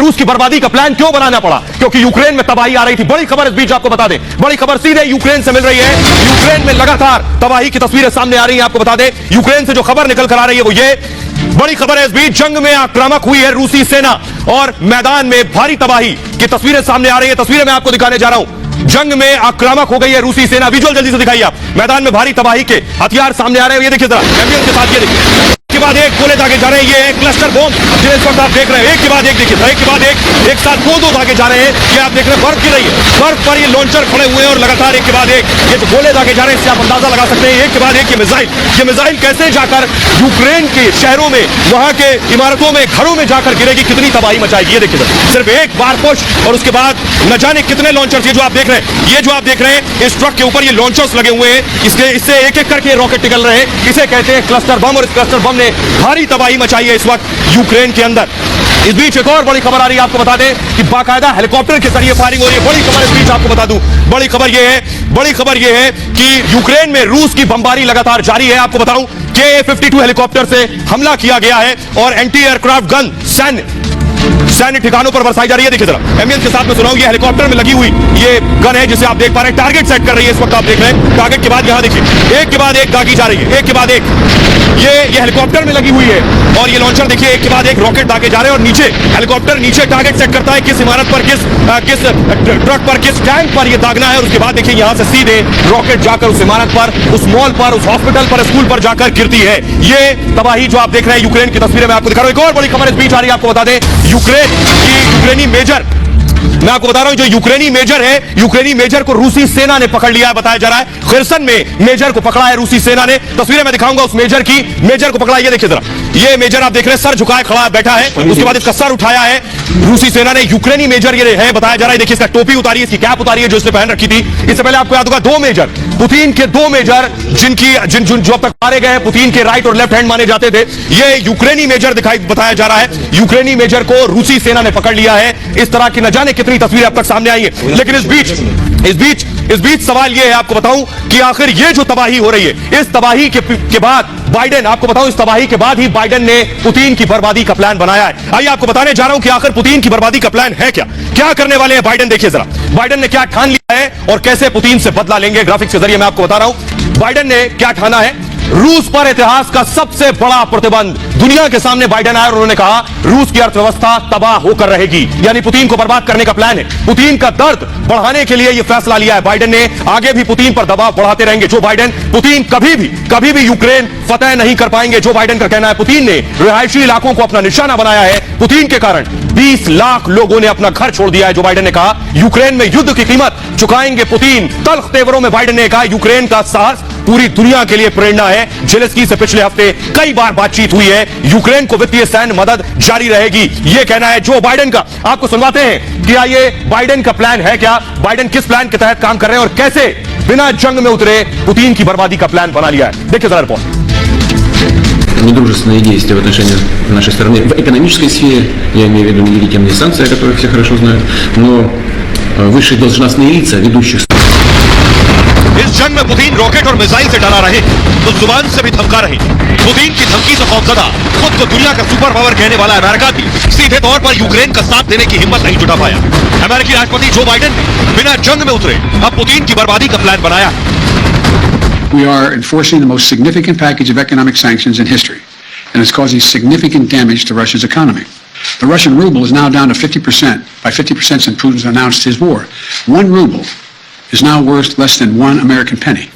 रूस की बर्बादी का प्लान क्यों बनाना पड़ा? क्योंकि यूक्रेन में तबाही आ रही थी। बड़ी खबर इस बीच आपको बता दें, बड़ी खबर सीधे यूक्रेन से मिल रही है। यूक्रेन में लगातार तबाही की तस्वीरें सामने आ रही हैं। आपको बता दें, यूक्रेन से जो खबर निकल कर आ रही है वो ये बड़ी खबर है इस बीच, जंग में आक्रामक हुई है रूसी सेना और मैदान में भारी तबाही की तस्वीरें सामने आ रही है। तस्वीरें मैं आपको दिखाने जा रहा हूं। जंग में आक्रामक हो गई है रूसी सेना। विजुअल जल्दी से दिखाइए आप। मैदान में भारी तबाही के हथियार सामने आ रहे हैं। ये देखिए जरा, एम्बियंस के साथ ये देखिए। एक के बाद एक गोले दागे जा रहे हैं। ये क्लस्टर बॉम्ब जिन्हें इस वक्त आप देख रहे हैं, एक के बाद एक देखिए, एक के बाद एक साथ दो दागे जा रहे हैं। ये आप देख रहे हैं बर्फ गिर रही है, बर्फ पर ये लॉन्चर खड़े हुए हैं और लगातार एक के बाद एक ये जो गोले दागे जा रहे हैं, इससे आप अंदाजा लगा सकते हैं एक के बाद एक ये मिसाइल कैसे जाकर यूक्रेन के शहरों में, वहां के इमारतों में, घरों में जाकर गिरेगी, कितनी तबाही मचाएगी। ये देखिए सिर्फ एक बार पुश और उसके बाद न जाने कितने लॉन्चर्स, ये जो आप देख रहे हैं, ये जो आप देख रहे हैं इस ट्रक के ऊपर ये लॉन्चर्स लगे हुए हैं। इससे एक एक करके रॉकेट निकल रहे हैं। इसे कहते हैं क्लस्टर बम और इस क्लस्टर बम ने भारी तबाही मचाई है इस वक्त यूक्रेन के अंदर। इस बीच एक और बड़ी खबर आ रही है, आपको बता दें कि बाकायदा हेलीकॉप्टर के जरिए फायरिंग हो रही है। बड़ी खबर इस बीच आपको बता दूं, बड़ी खबर यह है कि यूक्रेन में रूस की बमबारी लगातार जारी है। आपको बताऊं Ka-52 हेलीकॉप्टर से हमला किया गया है और एंटी एयरक्राफ्ट गन सैन्य ठिकानों पर बरसाई जा रही है। देखिए जरा, एम्बियंस के साथ में सुनाऊं, ये हेलीकॉप्टर में लगी हुई ये गन है जिसे आप देख पा रहे हैं। टारगेट सेट कर रही है इस वक्त, आप देख रहे हैं। टारगेट के बाद यहां देखिए एक के बाद एक दागी जा रही है, एक के बाद एक ये हेलीकॉप्टर में लगी हुई है और ये लॉन्चर देखिए एक के बाद एक रॉकेट दागे जा रहे हैं और नीचे हेलीकॉप्टर नीचे टारगेट सेट करता है किस इमारत पर, किस ट्रक पर, किस टैंक पर ये दागना है और उसके बाद देखिए यहां से सीधे रॉकेट जाकर उस इमारत पर, उस मॉल पर, उस हॉस्पिटल पर, स्कूल पर जाकर गिरती है। ये तबाही जो आप देख रहे हैं यूक्रेन की तस्वीरें मैं आपको दिखा रहा हूं। एक और बड़ी खबर इस बीच आ रही है, आपको बता दें यूक्रेनी मेजर, मैं आपको बता रहा हूं जो यूक्रेनी मेजर है, यूक्रेनी मेजर को रूसी सेना ने पकड़ लिया है। बताया जा रहा है खिर्सन में मेजर को पकड़ा है रूसी सेना ने। तस्वीरें मैं दिखाऊंगा उस मेजर की, मेजर को पकड़ा। ये देखिए जरा, ये मेजर आप देख रहे हैं सर झुकाए खड़ा बैठा है, उसके बाद इसका सर उठाया है रूसी सेना ने। यूक्रेनी मेजर ये है बताया जा रहा है। देखिए इसका टोपी उतारी है, इसकी कैप उतारी है जो इसने पहन रखी थी। इससे पहले आपको याद होगा दो मेजर, पुतिन के दो मेजर जो अब तक मारे गए, पुतिन के राइट और लेफ्ट हैंड माने जाते थे, ये यूक्रेनी मेजर दिखाई बताया जा रहा है। यूक्रेनी मेजर को रूसी सेना ने पकड़ लिया है। इस तरह की न जाने कितनी तस्वीरें अब तक सामने आई है। लेकिन इस बीच सवाल यह है, आपको बताऊं कि आखिर ये जो तबाही हो रही है, इस तबाही के बाद बाइडेन, आपको बताऊं इस तबाही के बाद ही बाइडेन ने पुतिन की बर्बादी का प्लान बनाया है। आइए आपको बताने जा रहा हूं कि आखिर पुतिन की बर्बादी का प्लान है क्या करने वाले हैं बाइडेन। देखिए जरा, बाइडेन ने क्या ठान लिया है और कैसे पुतिन से बदला लेंगे। ग्राफिक्स के जरिए मैं आपको बता रहा हूं बाइडेन ने क्या ठाना है। रूस पर इतिहास का सबसे बड़ा प्रतिबंध दुनिया के सामने बाइडेन आया और उन्होंने कहा रूस की अर्थव्यवस्था तबाह होकर रहेगी, यानी पुतिन को बर्बाद करने का प्लान है। पुतिन का दर्द बढ़ाने के लिए यह फैसला लिया है बाइडेन ने। आगे भी पुतिन पर दबाव बढ़ाते रहेंगे जो बाइडेन। पुतिन कभी भी यूक्रेन फतह नहीं कर पाएंगे, जो बाइडेन का कहना है। पुतिन ने रिहायशी इलाकों को अपना निशाना बनाया है। पुतिन के कारण 20 लाख लोगों ने अपना घर छोड़ दिया है, जो बाइडेन ने कहा यूक्रेन में युद्ध की कीमत चुकाएंगे पुतिन। तल्ख तेवरों में बाइडेन ने कहा यूक्रेन का साहस पूरी दुनिया के लिए प्रेरणा है। जेलेंस्की से पिछले हफ्ते कई बार बातचीत हुई है। यूक्रेन को वित्तीय सैन्य मदद जारी रहेगी, यह कहना है जो बाइडेन का। आपको सुनवाते हैं कि ये बाइडेन का प्लान है क्या, बाइडेन किस प्लान के तहत काम कर रहे हैं और कैसे बिना जंग में उतरे पुतिन की बर्बादी का प्लान बना लिया है। देखिए जरा रिपोर्ट। Недружественные действия в отношении нашей страны в экономической сфере, я имею в виду нелегитимные санкции, о которых все хорошо знают, но высшие должностные лица ведущих. इस जंग में पुतिन रॉकेट और मिसाइल से डरा रहे तो जुबान से भी धमका रहे। पुतिन की धमकी से खौफजदा खुद को दुनिया का सुपर पावर कहने वाला अमेरिका भी सीधे तौर पर यूक्रेन का साथ देने की हिम्मत नहीं जुटा पाया। अमेरिकी राष्ट्रपति जो बाइडेन ने बिना जंग में उतरे अब पुतिन की बर्बादी का प्लान बनाया। We are enforcing the most significant package of economic sanctions in history, and it's causing significant damage to Russia's economy. The Russian ruble is now down to 50%, by 50% since Putin announced his war. 1 ruble is now worth less than 1 American penny.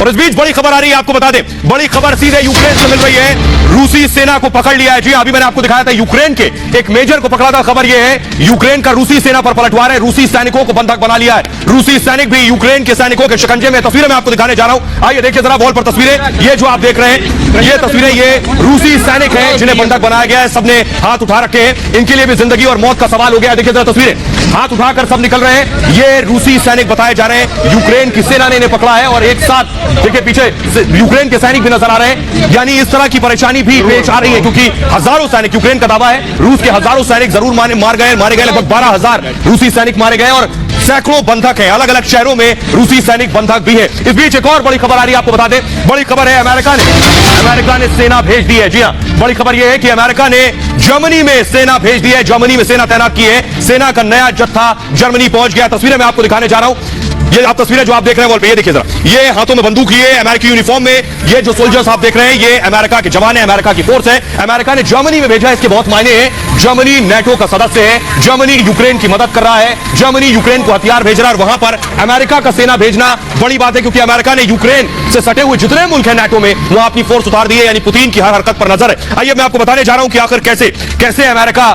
और इस बीच बड़ी खबर आ रही है, आपको बता दें, बड़ी खबर सीधे यूक्रेन से मिल रही है। रूसी सेना को पकड़ लिया है। जी अभी मैंने आपको दिखाया था यूक्रेन के एक मेजर को पकड़ा था। खबर यह है यूक्रेन का रूसी सेना पर पलटवार है, रूसी सैनिकों को बंधक बना लिया है। रूसी सैनिक भी यूक्रेन के सैनिकों के शिकंजे में। तस्वीरें मैं आपको दिखाने जा रहा हूं, आइए देखिए जरा वॉल पर तस्वीरें। ये जो आप देख रहे हैं ये तस्वीरें, ये रूसी सैनिक हैं जिन्हें बंधक बनाया गया है। सबने हाथ उठा रखे हैं, इनके लिए भी जिंदगी और मौत का सवाल हो गया है। देखिए जरा तस्वीरें, हाथ उठाकर सब निकल रहे हैं। ये रूसी सैनिक बताए जा रहे हैं, यूक्रेन की सेना ने इन्हें पकड़ा है और एक साथ देखिए पीछे यूक्रेन के सैनिक भी नजर आ रहे हैं। यानी इस तरह की परेशानी भी पेश आ रही है क्योंकि हजारों सैनिक, यूक्रेन का दावा है रूस के हजारों सैनिक जरूर मारे गए। लगभग 12,000 रूसी सैनिक मारे गए और सैकड़ों बंधक हैं। अलग अलग शहरों में रूसी सैनिक बंधक भी है। इस बीच एक और बड़ी खबर आ रही है, आपको बता दें, बड़ी खबर है अमेरिका ने सेना भेज दी है। जी हां, बड़ी खबर यह है कि अमेरिका ने जर्मनी में सेना भेज दी है, जर्मनी में सेना तैनात की है। सेना का नया जत्था जर्मनी पहुंच गया। तस्वीरें मैं आपको दिखाने जा रहा हूं। ये आप तस्वीरें जो आप देख रहे हैं वॉल पे, ये देखिए जरा, ये हाथों में बंदूक लिए अमेरिकी यूनिफॉर्म में, ये जो सोल्जर्स आप देख रहे हैं ये अमेरिका के जवान है, अमेरिका की फोर्स है। अमेरिका ने जर्मनी में भेजा है, इसके बहुत मायने हैं। जर्मनी नेटो का सदस्य है, जर्मनी यूक्रेन की मदद कर रहा है, जर्मनी यूक्रेन को हथियार भेज रहा है, और वहां पर अमेरिका का सेना भेजना बड़ी बात है, क्योंकि अमेरिका ने यूक्रेन से सटे हुए जितने मुल्क हैं नेटो में वहां अपनी फोर्स उतार दी है। यानी पुतिन की हर हरकत पर नजर है। आइए मैं आपको बताने जा रहा हूं कि आखिर कैसे अमेरिका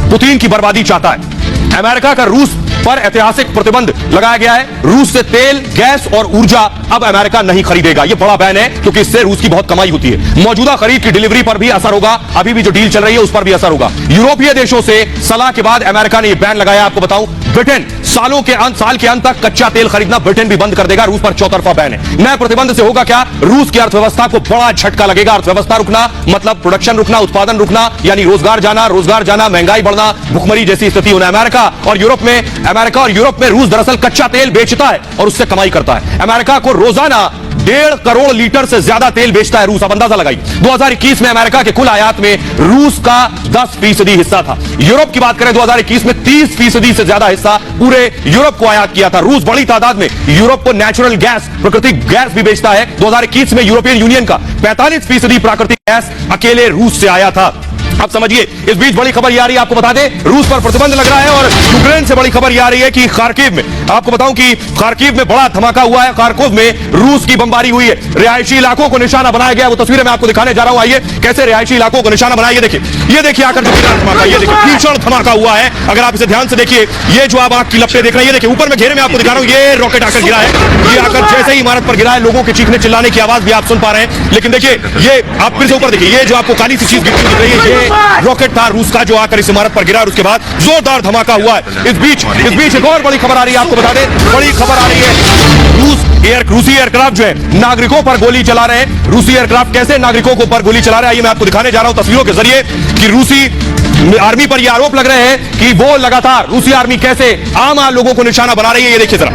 पुतिन की बर्बादी चाहता है। अमेरिका का रूस पर ऐतिहासिक प्रतिबंध लगाया गया है। रूस से तेल, गैस और ऊर्जा अब अमेरिका नहीं खरीदेगा। यह बड़ा बैन है, क्योंकि इससे रूस की बहुत कमाई होती है। मौजूदा खरीद की डिलीवरी पर भी असर होगा, अभी भी जो डील चल रही है उस पर भी असर होगा। यूरोपीय देशों से सलाह के बाद अमेरिका ने यह बैन लगाया। आपको बताऊं, ब्रिटेन साल के अंत तक कच्चा तेल खरीदना ब्रिटेन भी बंद कर देगा। रूस पर चौतरफा बैन है। नए प्रतिबंध से होगा क्या? रूस की अर्थव्यवस्था को बड़ा झटका लगेगा। अर्थव्यवस्था रुकना मतलब प्रोडक्शन रुकना, उत्पादन रुकना, यानी रोजगार जाना, महंगाई बढ़ना, भुखमरी जैसी स्थिति होना। अमेरिका और यूरोप में रूस दरअसल कच्चा तेल बेचता है और उससे कमाई करता है। अमेरिका को रोजाना 1.5 करोड़ लीटर से ज्यादा तेल बेचता है रूस। अब अंदाजा लगाइए, 2021 में अमेरिका के कुल आयात में रूस का 10% हिस्सा था। यूरोप की बात करें 2021 में 30% से ज्यादा हिस्सा पूरे यूरोप को आयात किया था। रूस बड़ी तादाद में यूरोप को नेचुरल गैस, प्राकृतिक गैस भी बेचता है। 2021 में यूरोपियन यूनियन का 45% प्राकृतिक गैस अकेले रूस से आया था। अब समझिए, इस बीच बड़ी खबर यह आ रही है, आपको बता दें, रूस पर प्रतिबंध लग रहा है। और यूक्रेन से बड़ी खबर यह आ रही है कि खार्किव में, आपको बताऊं कि खार्किव में बड़ा धमाका हुआ है। खार्किव में रूस की बमबारी हुई है, रिहायशी इलाकों को निशाना बनाया गया। वो तस्वीरें मैं आपको दिखाने जा रहा हूं। आइए, कैसे रिहायशी इलाकों को निशाना बनाया, ये देखिए आकर जो धमाका, ये देखिए भीषण धमाका हुआ है। अगर आप इसे ध्यान से देखिए, ये जो आप आग की लपटें देख रहे हैं, ये देखिए ऊपर में घेरे में आपको दिखा रहा हूं, ये रॉकेट आकर गिरा है। ये आकर जैसे ही इमारत पर गिरा है, लोगों के चीखने चिल्लाने की आवाज भी आप सुन पा रहे हैं। लेकिन देखिए, ये आप फिर से ऊपर देखिए, ये जो आपको काली सी चीज दिख रही है, ये रॉकेट था रूस का जो आकर इस इमारत पर गिरा और उसके बाद जोरदार धमाका हुआ है। इस बीच एक और बड़ी खबर आ रही है, आपको बता दें, बड़ी खबर आ रही है, रूसी एयरक्राफ्ट जो है नागरिकों पर गोली चला रहे हैं। रूसी एयरक्राफ्ट कैसे नागरिकों को पर गोली चला रहे हैं, आइए मैं आपको दिखाने जा रहा हूं तस्वीरों के जरिए कि रूसी आर्मी पर यह आरोप लग रहे हैं कि वो लगातार रूसी आर्मी कैसे आम लोगों को निशाना बना रही है। ये देखिए जरा,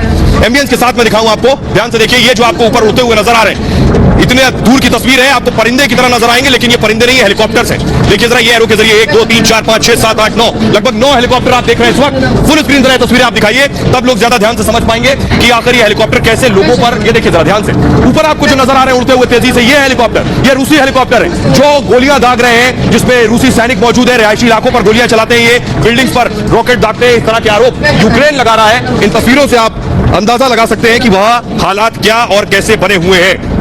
एम्बियंस के साथ में दिखाऊं आपको, ध्यान से देखिए, ये जो आपको ऊपर उड़ते हुए नजर आ रहे हैं, इतने दूर की तस्वीर है, आपको परिंदे की तरह नजर आएंगे, लेकिन ये परिंदे नहीं है, हेलीकॉप्टर्स हैं। देखिए जरा, ये एरो के जरिए 1 2 3 4 5 6 7 8 9 लगभग 9 हेलीकॉप्टर आप देख रहे हैं इस वक्त। फुल स्क्रीन जरा तस्वीरें आप दिखाइए, तब लोग ज्यादा ध्यान से समझ पाएंगे कि आखिर ये हेलीकॉप्टर कैसे लोगों पर, ये देखिए जरा ध्यान से, ऊपर आपको जो नजर आ रहे हैं उड़ते हुए तेजी से, ये हेलीकॉप्टर, ये रूसी हेलीकॉप्टर है जो गोलियां दाग रहे हैं, जिसमें रूसी सैनिक मौजूद है। रिहायशी इलाकों पर गोलियां चलाते हैं, ये बिल्डिंग्स पर रॉकेट दागते हैं, इस तरह के आरोप यूक्रेन लगा रहा है। इन तस्वीरों से आप अंदाजा लगा सकते हैं कि वहां हालात क्या और कैसे बने हुए हैं।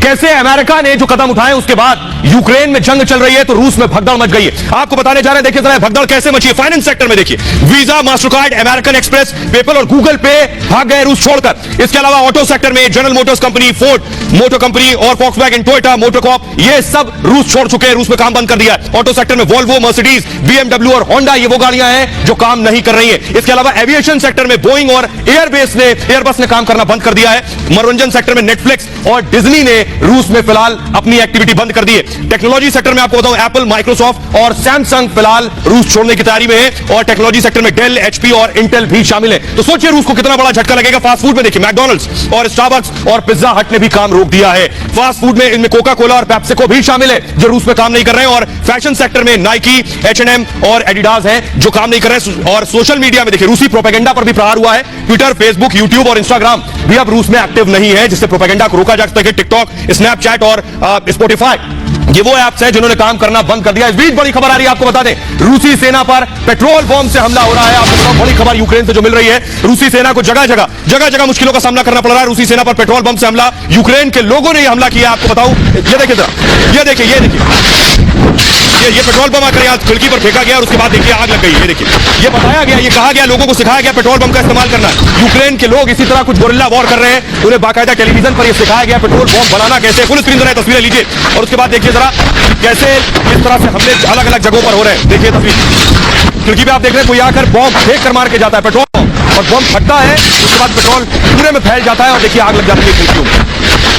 कैसे अमेरिका ने जो कदम उठाए उसके बाद यूक्रेन में जंग चल रही है तो रूस में भगदड़ मच गई है। आपको बताने जा रहे हैं, देखिए जरा भगदड़ कैसे मची है। फाइनेंस सेक्टर में देखिए, visa, Mastercard, American express, PayPal और गूगल पे भाग गए रूस छोड़कर। इसके अलावा ऑटो सेक्टर में general Motors company, Ford motor company और फॉक्सवैगन, टोयोटा, मोटरकॉप, ये सब रूस छोड़ चुके हैं, रूस में काम बंद कर दिया है। ऑटो सेक्टर में वोल्वो, मर्सिडीज, बीएमडब्ल्यू और होंडा, ये वो गाड़ियां हैं जो काम नहीं कर रही है। इसके अलावा एविएशन सेक्टर में बोइंग और एयरबस ने काम करना बंद कर दिया है। मनोरंजन सेक्टर में नेटफ्लिक्स और डिज्नी ने रूस में फिलहाल अपनी एक्टिविटी बंद कर दी है। टेक्नोलॉजी सेक्टर में आपको बताऊं, एप्पल, माइक्रोसॉफ्ट और सैमसंग फिलहाल रूस छोड़ने की तैयारी में है। और टेक्नोलॉजी सेक्टर में डेल, एचपी और इंटेल भी शामिल है। तो सोचिए रूस को कितना बड़ा झटका लगेगा। फास्ट फूड में देखिए, मैकडॉनल्ड्स और स्टारबक्स और पिज्जा हट ने भी काम रोक दिया है। फास्ट फूड में इनमें कोका कोला और पेप्सिको भी शामिल है जो रूस में काम नहीं कर रहे हैं। और फैशन सेक्टर में नाइकी, H&M और एडिडास हैं जो काम नहीं कर रहे हैं। और सोशल मीडिया में देखिए, रूसी प्रोपेगेंडा पर भी प्रहार हुआ है। ट्विटर, फेसबुक, यूट्यूब और इंस्टाग्राम भी अब रूस में एक्टिव नहीं है, जिससे प्रोपेगेंडा को रोका जा सके। टिकटॉक, स्नैपचैट और स्पॉटिफाई, ये वो ऐप्स हैं जिन्होंने काम करना बंद कर दिया। इस बीच बड़ी खबर आ रही है, आपको बता दें, रूसी सेना पर पेट्रोल बॉम्ब से हमला हो रहा है। आपको बताऊं, बड़ी खबर यूक्रेन से जो मिल रही है, रूसी सेना को जगह जगह मुश्किलों का सामना करना पड़ रहा है। रूसी सेना पर पेट्रोल बम से हमला, यूक्रेन के लोगों ने यह हमला किया। आपको बताऊं, ये देखिए जरा, ये देखिए ये पेट्रोल बम आकर यहाँ खिड़की पर फेंका गया और उसके बाद देखिए आग लग गई। ये देखिए, ये बताया गया, ये कहा गया, लोगों को सिखाया गया पेट्रोल बम का इस्तेमाल करना। यूक्रेन के लोग इसी तरह कुछ गोरिल्ला वॉर कर रहे हैं, उन्हें बाकायदा टेलीविजन पर यह सिखाया गया पेट्रोल बम बनाना कैसे। फुल स्क्रीन जरा तस्वीरें लीजिए और उसके बाद देखिए जरा कैसे इस तरह से हमले अलग अलग जगहों पर हो रहे हैं। देखिए तस्वीर, खिड़की पे आप देख रहे हैं, कोई आकर बॉम्ब फेंक कर मार के जाता है पेट्रोल बम, और बम फटता है, उसके बाद पेट्रोल पूरे में फैल जाता है और देखिए आग लग जाती है खिड़कियों में।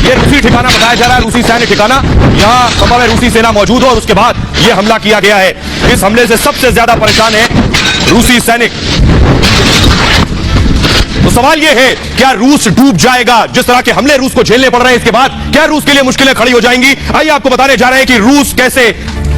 ये रूसी ठिकाना बताया जा रहा है, रूसी सैन्य ठिकाना, यहाँ संभव है रूसी सेना मौजूद हो और उसके बाद ये हमला किया गया है। इस हमले से सबसे ज्यादा परेशान है रूसी सैनिक। तो सवाल यह है, क्या रूस डूब जाएगा? जिस तरह के हमले रूस को झेलने पड़ रहे हैं, इसके बाद क्या रूस के लिए मुश्किलें खड़ी हो जाएंगी? आइए आपको बताने जा रहे हैं कि रूस कैसे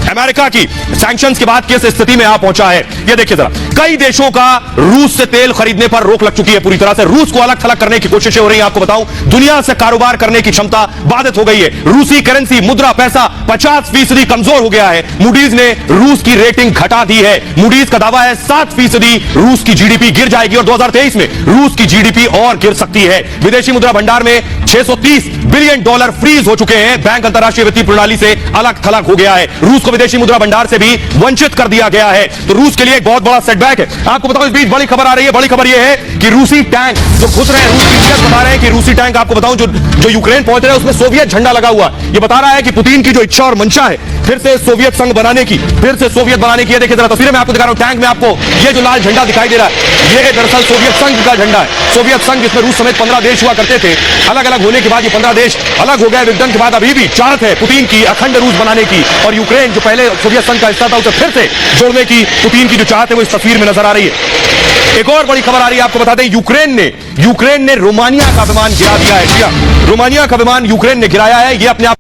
अमेरिका की सैंक्शंस के बाद किस स्थिति में आ पहुंचा है। ये देखिए जरा, कई देशों का रूस से तेल खरीदने पर रोक लग चुकी है पूरी तरह से। रूस को अलग थलग करने की कोशिशें हो रही हैं। आपको बताऊं, दुनिया से कारोबार करने की क्षमता बाधित हो गई है। रूसी करेंसी, मुद्रा, पैसा 50% कमजोर हो गया है। मूडीज ने रूस की रेटिंग घटा दी है। मूडीज का दावा है 7% रूस की जीडीपी गिर जाएगी और 2023 में रूस की जीडीपी और गिर सकती है। विदेशी मुद्रा भंडार में $630 बिलियन फ्रीज हो चुके हैं। बैंक अंतरराष्ट्रीय वित्तीय प्रणाली से अलग थलग हो गया है। रूस को विदेशी मुद्रा भंडार से भी वंचित कर दिया गया है। तो रूस के लिए एक बहुत बड़ा सेटबैक है। आपको बताऊं, इस बीच बड़ी खबर आ रही है। बड़ी खबर यह है कि रूसी टैंक जो घुस रहे हैं, रूस की मीडिया बता रहे हैं कि रूसी टैंक, आपको बताऊं, जो यूक्रेन पहुंच रहे हैं उसमें सोवियत झंडा लगा हुआ। यह बता रहा है कि पुतिन की जो इच्छा और मंशा है फिर से सोवियत संघ बनाने की, फिर से सोवियत बनाने की। ये देखिए जरा तस्वीरें मैं आपको दिखा रहा हूं। टैंक में आपको ये जो लाल झंडा दिखाई दे रहा है, ये दरअसल सोवियत संघ का झंडा है। सोवियत संघ जिसमें रूस समेत 15 देश हुआ करते थे, अलग अलग होने के बाद ये 15 देश अलग हो गए। विघटन के बाद अभी भी चाहत है पुतिन की अखंड रूस बनाने की, और यूक्रेन जो पहले सोवियत संघ का हिस्सा था उसे फिर से जोड़ने की पुतिन की जो चाहत है वो इस तस्वीर में नजर आ रही है। एक और बड़ी खबर आ रही है, आपको बता दें, यूक्रेन ने रोमानिया का विमान गिरा दिया है। रोमानिया का विमान यूक्रेन ने गिराया है। ये अपने आप